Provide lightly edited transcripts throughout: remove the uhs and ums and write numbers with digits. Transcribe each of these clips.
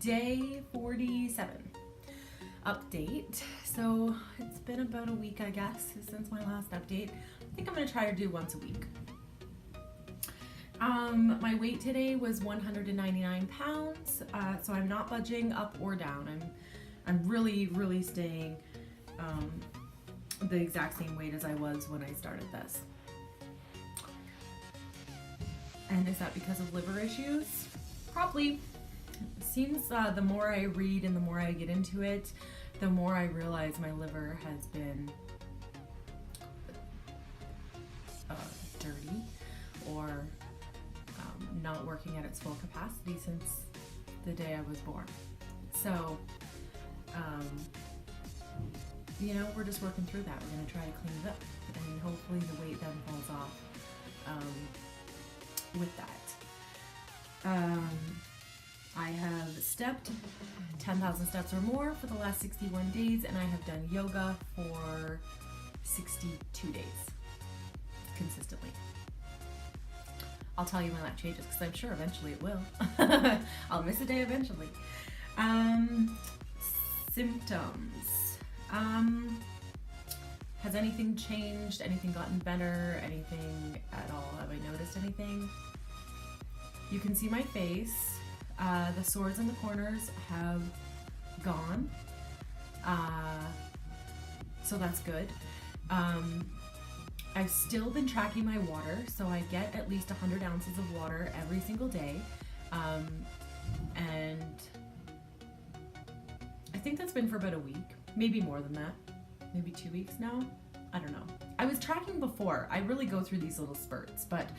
Day 47 update. So it's been about a week, I guess, since my last update. I think I'm gonna try to do once a week. My weight today was 199 pounds, so I'm not budging up or down. I'm really staying the exact same weight as I was when I started this. And is that because of liver issues? Probably. It seems the more I read and the more I get into it, the more I realize my liver has been dirty or not working at its full capacity since the day I was born. So, we're just working through that. We're going to try to clean it up, and hopefully the weight then falls off with that. I have stepped 10,000 steps or more for the last 61 days, and I have done yoga for 62 days consistently. I'll tell you when that changes, because I'm sure eventually it will. I'll miss a day eventually. Symptoms. Has anything changed? Anything gotten better? Anything at all? Have I noticed anything? You can see my face. The sores in the corners have gone. So that's good. I've still been tracking my water, so I get at least 100 ounces of water every single day. And I think that's been for about a week, maybe more than that, maybe 2 weeks now. I don't know. I was tracking before. I really go through these little spurts, but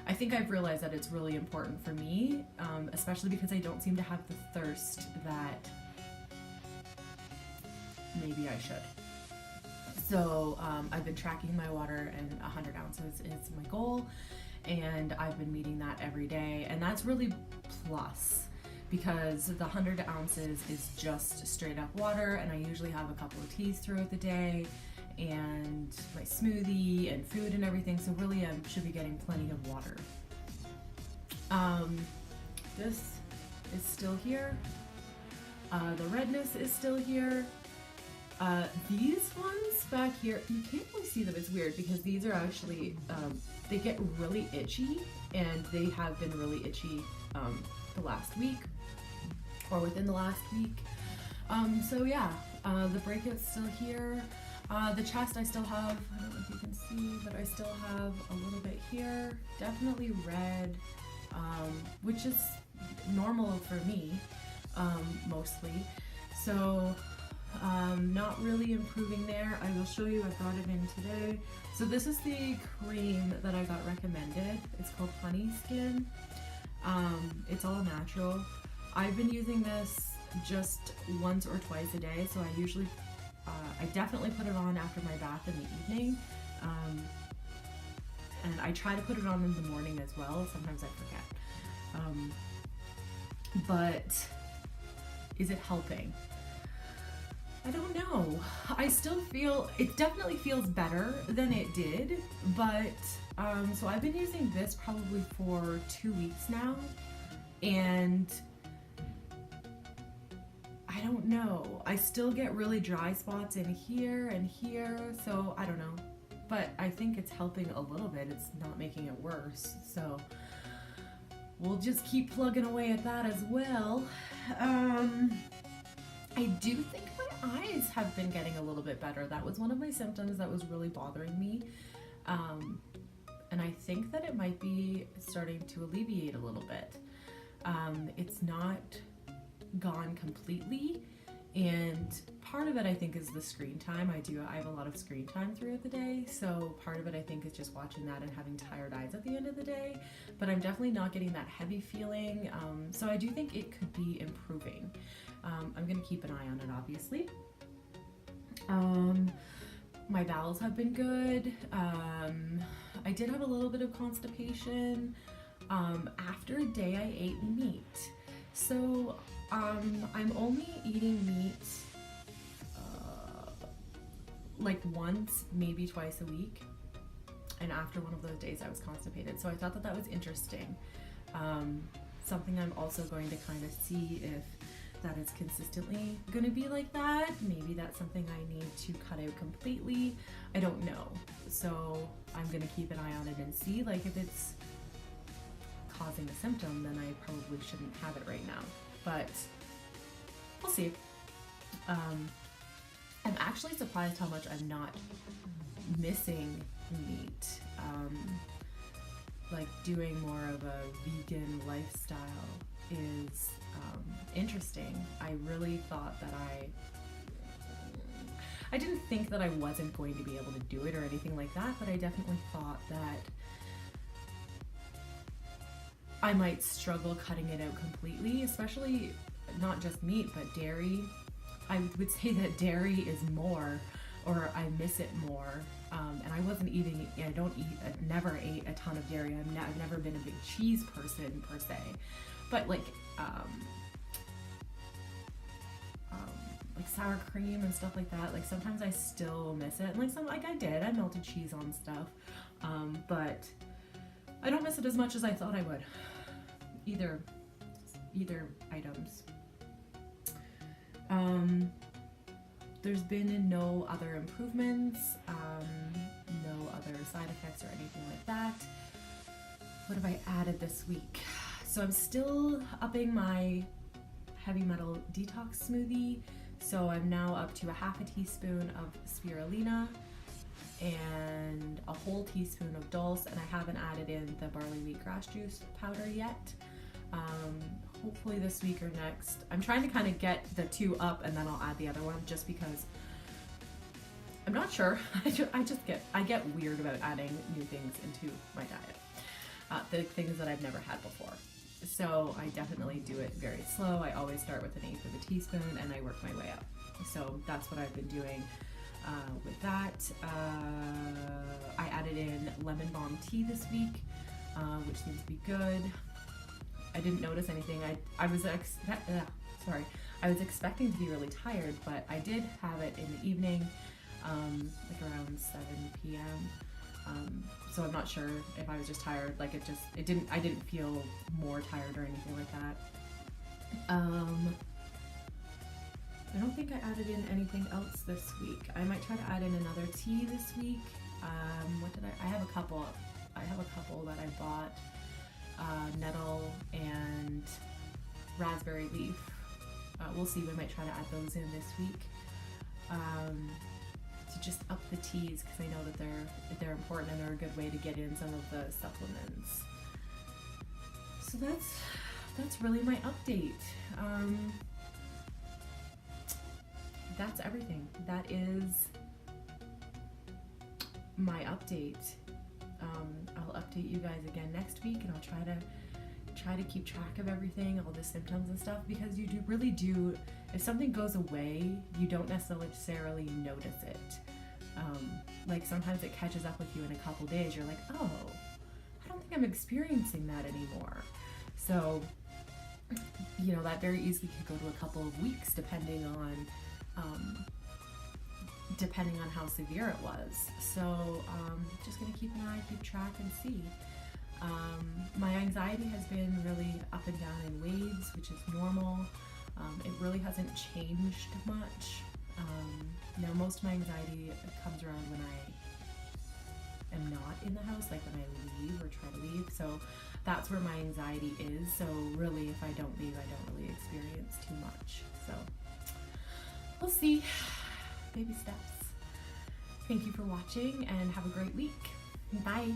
I think I've realized that it's really important for me, especially because I don't seem to have the thirst that maybe I should. So I've been tracking my water, and 100 ounces is my goal, and I've been meeting that every day, and that's really plus, because the 100 ounces is just straight up water, and I usually have a couple of teas throughout the day, and my smoothie and food and everything, so really I should be getting plenty of water. This is still here. The redness is still here. These ones back here, you can't really see them, it's weird because these are actually, they get really itchy, and they have been really itchy the last week, or within the last week. So yeah, the breakout's still here. The chest I still have, I don't know if you can see, but I still have a little bit here, definitely red, which is normal for me, mostly. So, not really improving there. I will show you, I brought it in today. So this is the cream that I got recommended. It's called Honey Skin. It's all natural. I've been using this just once or twice a day, so I usually I definitely put it on after my bath in the evening, and I try to put it on in the morning as well. Sometimes I forget. But is it helping? I don't know. I still feel, it definitely feels better than it did, but so I've been using this probably for 2 weeks now, and I don't know. I still get really dry spots in here and here, so I don't know. But I think it's helping a little bit. It's not making it worse. So we'll just keep plugging away at that as well. I do think my eyes have been getting a little bit better. That was one of my symptoms that was really bothering me. And I think that it might be starting to alleviate a little bit. It's not gone completely, and part of it I think is the screen time. I have a lot of screen time throughout the day, so part of it I think is just watching that and having tired eyes at the end of the day, but I'm definitely not getting that heavy feeling, so I do think it could be improving. I'm gonna keep an eye on it, obviously. My bowels have been good. I did have a little bit of constipation after a day I ate meat. So I'm only eating meat like once, maybe twice a week. And after one of those days I was constipated. So I thought that that was interesting. Something I'm also going to kind of see if that it's consistently gonna be like that. Maybe that's something I need to cut out completely. I don't know. So I'm gonna keep an eye on it and see, like, if it's causing a symptom, then I probably shouldn't have it right now. But we'll see. I'm actually surprised how much I'm not missing meat. Like, doing more of a vegan lifestyle is interesting. I really thought that I didn't think that I wasn't going to be able to do it or anything like that, but I definitely thought that I might struggle cutting it out completely, especially not just meat, but dairy. I would say that dairy is more, or I miss it more. And I wasn't eating, I never ate a ton of dairy. I've never been a big cheese person per se, but like sour cream and stuff like that, like sometimes I still miss it. And like I melted cheese on stuff, but I don't miss it as much as I thought I would. Either items. There's been no other improvements, no other side effects or anything like that. What have I added this week? So I'm still upping my heavy metal detox smoothie. So I'm now up to a half a teaspoon of spirulina and a whole teaspoon of dulse, and I haven't added in the barley wheatgrass juice powder yet. Hopefully this week or next. I'm trying to kind of get the two up and then I'll add the other one, just because I'm not sure. I get weird about adding new things into my diet. The things that I've never had before. So I definitely do it very slow. I always start with 1/8 of a teaspoon and I work my way up. So that's what I've been doing with that. I added in lemon balm tea this week, which seems to be good. I didn't notice anything. I was expecting to be really tired, but I did have it in the evening, like around 7 p.m. So I'm not sure if I was just tired. Like I didn't feel more tired or anything like that. I don't think I added in anything else this week. I might try to add in another tea this week. What did I have a couple that I bought. Nettle and raspberry leaf. We'll see, we might try to add those in this week to just up the teas, because I know that they're important and they're a good way to get in some of the supplements. So that's really my update. That's everything. That is my update. I'll update you guys again next week, and I'll try to keep track of everything, all the symptoms and stuff, because you really do, if something goes away, you don't necessarily notice it. Like sometimes it catches up with you in a couple days. You're like, oh, I don't think I'm experiencing that anymore. So, you know, that very easily could go to a couple of weeks depending on how severe it was. So just gonna keep an eye, keep track, and see. My anxiety has been really up and down in waves, which is normal. It really hasn't changed much. Now most of my anxiety comes around when I am not in the house, like when I leave or try to leave. So that's where my anxiety is. So really, if I don't leave, I don't really experience too much. So we'll see. Baby steps. Thank you for watching and have a great week. Bye.